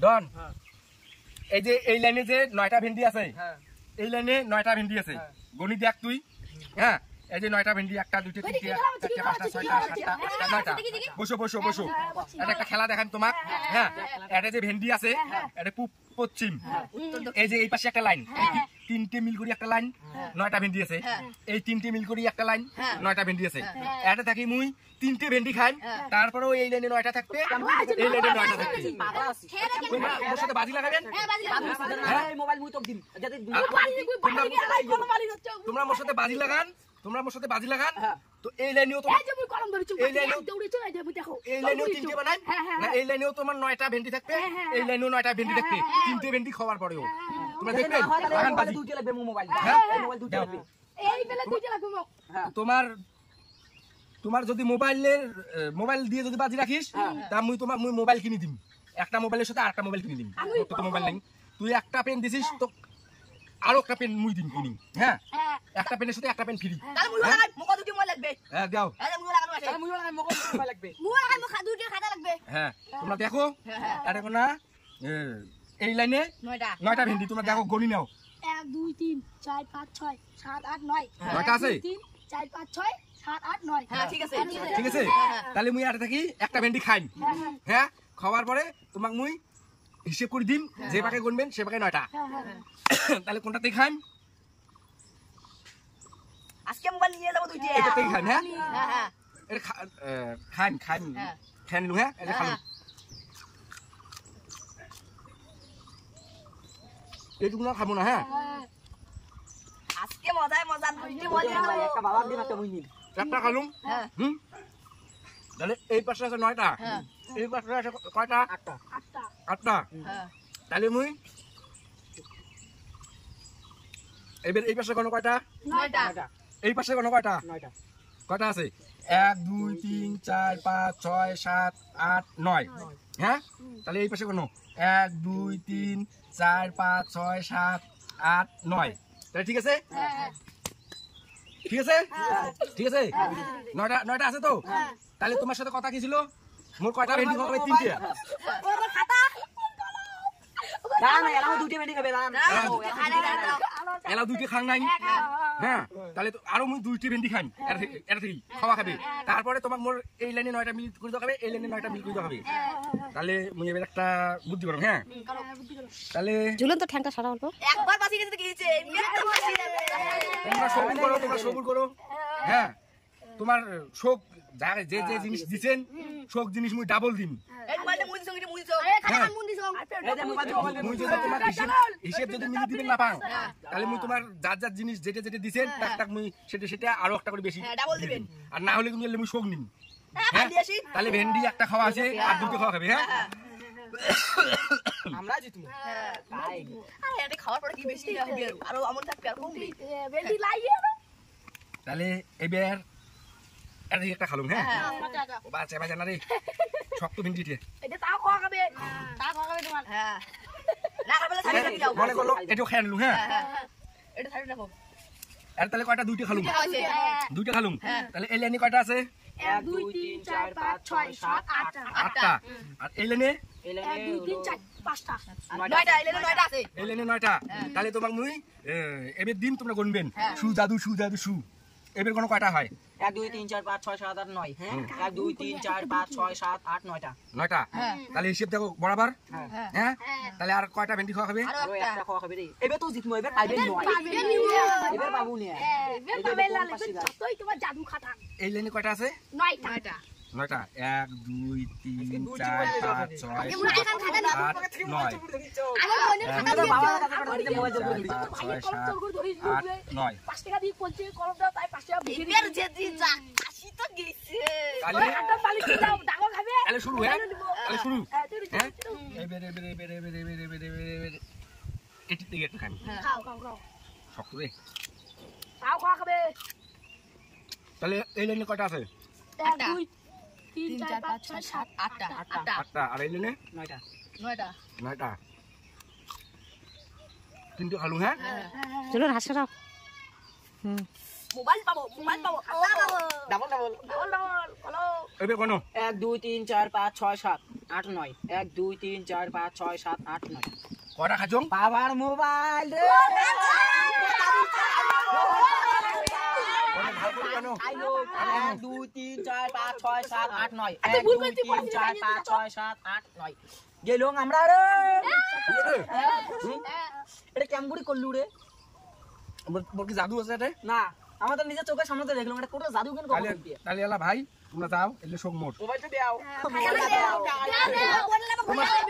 ডন এই যে এই লাইনে যে 9টা ভেন্ডি আছে এই লাইনে 9টা ভেন্ডি আছে গণি দেখ তুই হ্যাঁ এই যে 9টা ভেন্ডি 1টা 2টা 3টা 4টা 5টা 6টা 7টা 8টা 9টা বসো বসো বসো এটা একটা খেলা দেখান তোমাক হ্যাঁ এটা যে ভেন্ডি আছে এটা পূব পশ্চিম এই যে এই পাশে একটা লাইন তিনটে মিল করি একটা লাইন 9টা ভেন্ডি আছে এই তিনটে মিল করি একটা লাইন 9টা ভেন্ডি আছে এটা থাকি মুই তিনটে ভেন্ডি খাই তারপরেও এই লাইনে 9টা থাকবে এই লাইনে 9টা থাকবে ওর সাথে বাজি লাগাবেন হ্যাঁ মোবাইল মুই তো দিন যাতে তোমরা মোর সাথে বাজি লাগান তো এই লাইনেও তো এই লাইনেও দৌড়ে চলে যাবে দেখো এই লাইনেও তিনটে বানাই না এই লাইনেও তোমার 9টা ভেন্ডি থাকবে এই লাইনেও 9টা ভেন্ডি থাকবে তিনটে ভেন্ডি খাওয়ার পরেও তোমরা দেখবে লাগান বাজি দুইটা লাগবে মোবাইল মোবাইল দুইটা লাগবে এই বেলা দুইটা লাগবে তোমার যদি মোবাইল দিয়ে যদি বাজি রাখিস তা মুই মোবাইল কিনে দিম একটা মোবাইলের সাথে আরেকটা মোবাইল কিনে দিম তো মোবাইল নাই তুই একটা পেন দিছিস তো আরো একটা পেন মুই দিম কিনি হ্যাঁ একটা পেনের সাথে একটা পেন ফ্রি তাহলে মুই লাগাই মুখ দুটি মোবাইল লাগবে হ্যাঁ দাও মুই লাগানো আছে মুই লাগাই মোবাইল লাগবে মুই লাগাই মুখ দুটি খাতা লাগবে হ্যাঁ তোমরা দেখো এটা কোনা এই লাইনে 9টা ভেন্ডি তোমরা দেখো গনি নাও 1 2 3 4 5 6 7 8 9 9টা আছে 3 4 5 6 7 8 9 হ্যাঁ ঠিক আছে তাহলে মুই এটা থাকি একটা ভেন্ডি খাই হ্যাঁ খাওয়ার পরে তোমাক মুই হিসাব করে দিম যে পাকে গুনবেন সে পাকে 9টা তাহলে কোনটাতে খান আজকে মোবাইল নিয়ে যাব দুইটা এটাতেই খান হ্যাঁ হ্যাঁ এটা খান লু হ্যাঁ এটা খালু এইটুকু না খাবো না হ্যাঁ আজকে মজা দুইটা মজা একটা বাবা দিন একটা মুই নিন একটা খালুম তাহলে এই পাশে আছে 9টা এই পাশে আছে কয়টা 8টা তাহলে মুই এবার এই পাশে কোন কয়টা 9টা এই পাশে কোন কয়টা 9টা কয়টা আছে 1 2 3 4 5 6 7 8 9 হ্যাঁ তাহলে এই পাশে কোন 1 2 3 4 5 6 7 8 9 তাহলে ঠিক আছে ঠিক আছে 9টা আছে তো তাহলে তোমার সাথে কথা কি ছিল মোর কয়টা ভেন্ডি খাবে 3টে ওর খাতা না এলাও দুইটা বেডি খাবে না এলা 2টে খাং নাই হ্যাঁ তাহলে তো আরো মুই 2টি ভেন্ডি খাই এটা থেকে খাওয়া খাবে তারপরে তোমার মোর এই লাইনে 9টা মিল করে দেখাবে এই লাইনে 9টা মিল করে দেখাবে তাহলে মুই এবার একটা বুদ্ধি করব হ্যাঁ তাহলে ঝুলন তো ঠ্যাংটা সারা অল্প একবার বাসি গেছে তো গিয়েছে একটা বাসি যাবে তোমরা সবুর করো হ্যাঁ তোমার শোক যে জিনিস দিছেন শোক জিনিস মুই ডাবল দিন এই মোবাইলটা মুই দিছং এটা মুই দিছং এই খাতা মুই দিছং এই যে মোবাইল মুই যদি তোমার হিসাব যদি মিলি দিবেন না পাও তাহলে মুই তোমার যার জিনিস যেটা দিছেন তাক মুই সেটা আরো একটা করে বেশি ডাবল দিবেন আর না হলে তুমি মুই শোক নিন হ্যাঁ দিয়েছি তাহলে ভেন্ডি একটা খাওয়া আছে আর 2টে খাওয়া খাবে হ্যাঁ আমরা জিতমু তাই আরে এটা খাওয়ার পরে কি বেশি হবে আরো আমন থাকবে আর কমবে বেশি লাগে তাহলে এবার এটা একটা খালুম হ্যাঁ ও বাচ্চা না রে শক্ত ভেন্ডিতে এটা তাও খাওয়া খাবে তোমার হ্যাঁ না খাবে ছাড়ি দাও মনে করলো এটাও খেয়ে নিলু হ্যাঁ এটা ছাড়ি রাখো আর তাহলে কয়টা 2টে খালুম আছে 2টে খালুম তাহলে এই লাইনে কয়টা আছে 1 2 3 4 5 6 7 8টা আর এই লাইনে 1 2 3 4 5টা 9টা এলে 9টা আছে এই লাইনে 9টা তাহলে তোমাক মুই এবার দিন তোমরা গুনবেন সু জাদু এবার কোন কয়টা হয় 1 2 3 4 5 6 7 8 9 হ্যাঁ 1 2 3 4 5 6 7 8 9টা 9টা তাহলে হিসাব দেখো বরাবর হ্যাঁ তাহলে আর কয়টা ভেন্ডি খাওয়া হবে আরো একটা খাওয়া খাবে রে এবে তো জিতমু এবে পাইবে নয় এবে পাবো নে এবে পাবে লালে যতই তোমার জাদু খাতা এই লাইনে কয়টা আছে 9টা 9টা 1 2 3 4 5 6 7 8 9 আমার মনের খাতা তোর বাবার কাছে দিতে মোবাইল জলদি 9 5 টাকা দিয়ে বলছে কলম দাও তাই 5 টাকা বেশি এর যে দি যা আসি তো গেছে তাহলে একটা বালি দাও ডাঙর খাবে তাহলে শুরু হ্যাঁ তাহলে শুরু হ্যাঁ এবার এটি থেকে একটা খান খাও শক্ত রে তাও খাওয়া খাবে তাহলে এই লাইনে কয়টা আছে 1 2 3 4 5 6 7 8টা আর এই লাইনে 9টা 3টে খালু হ্যাঁ ঝুলন হাসি রাও মোবাইল পাবো খাতা পাবো ডাবল বলো এবে কোনো 1 2 3 4 5 6 7 8 9 1 2 3 4 5 6 7 8 9 কটা খাজং বাবার মোবাইল রে ভালো করে কেন 1 2 3 4 5 6 7 8 9 1 2 3 4 5 6 7 8 9 গেলং আমরা রে এটা কেমন করে করলু রে মোর কি জাদু আছে এটা না আমাদের নিজের চোখের সামনে তো দেখলাম এটা কোটা জাদু কেন তাহলে করে দিয়ে তাহলে এলা ভাই তোমরা যাও এলে সব মোর মোবাইলটা দাও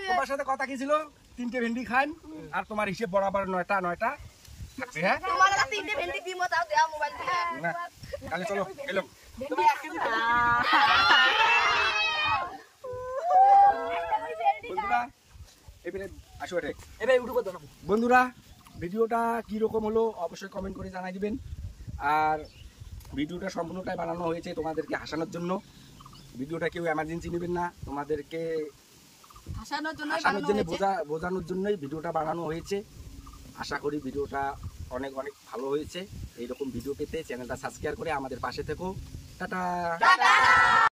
তোমার সাথে কথা কি ছিল 3টে ভেন্ডি খান আর তোমার হিসেব বরাবর 9টা থাকবে হ্যাঁ তোমার কাছে 3টে ভেন্ডি দিমো তাও দাও মোবাইল দিয়ে না তাহলে চলো এলো তুমি এক কেজি বন্ধুরা এবারে আসো এটা এবে ইউটিউবে দাও বন্ধুরা ভিডিওটা কি রকম হলো অবশ্যই কমেন্ট করে জানাই দিবেন আর ভিডিওটা সম্পূর্ণটাই বানানো হয়েছে তোমাদেরকে হাসানোর জন্য ভিডিওটা কেউ এমার্জেন্সি নেবেন না তোমাদেরকে হাসানোর জন্য হাসানোর জন্য বোঝানোর জন্যই ভিডিওটা বানানো হয়েছে আশা করি ভিডিওটা অনেক ভালো হয়েছে এইরকম ভিডিও পেতে চ্যানেলটা সাবস্ক্রাইব করে আমাদের পাশে থেকো টাটা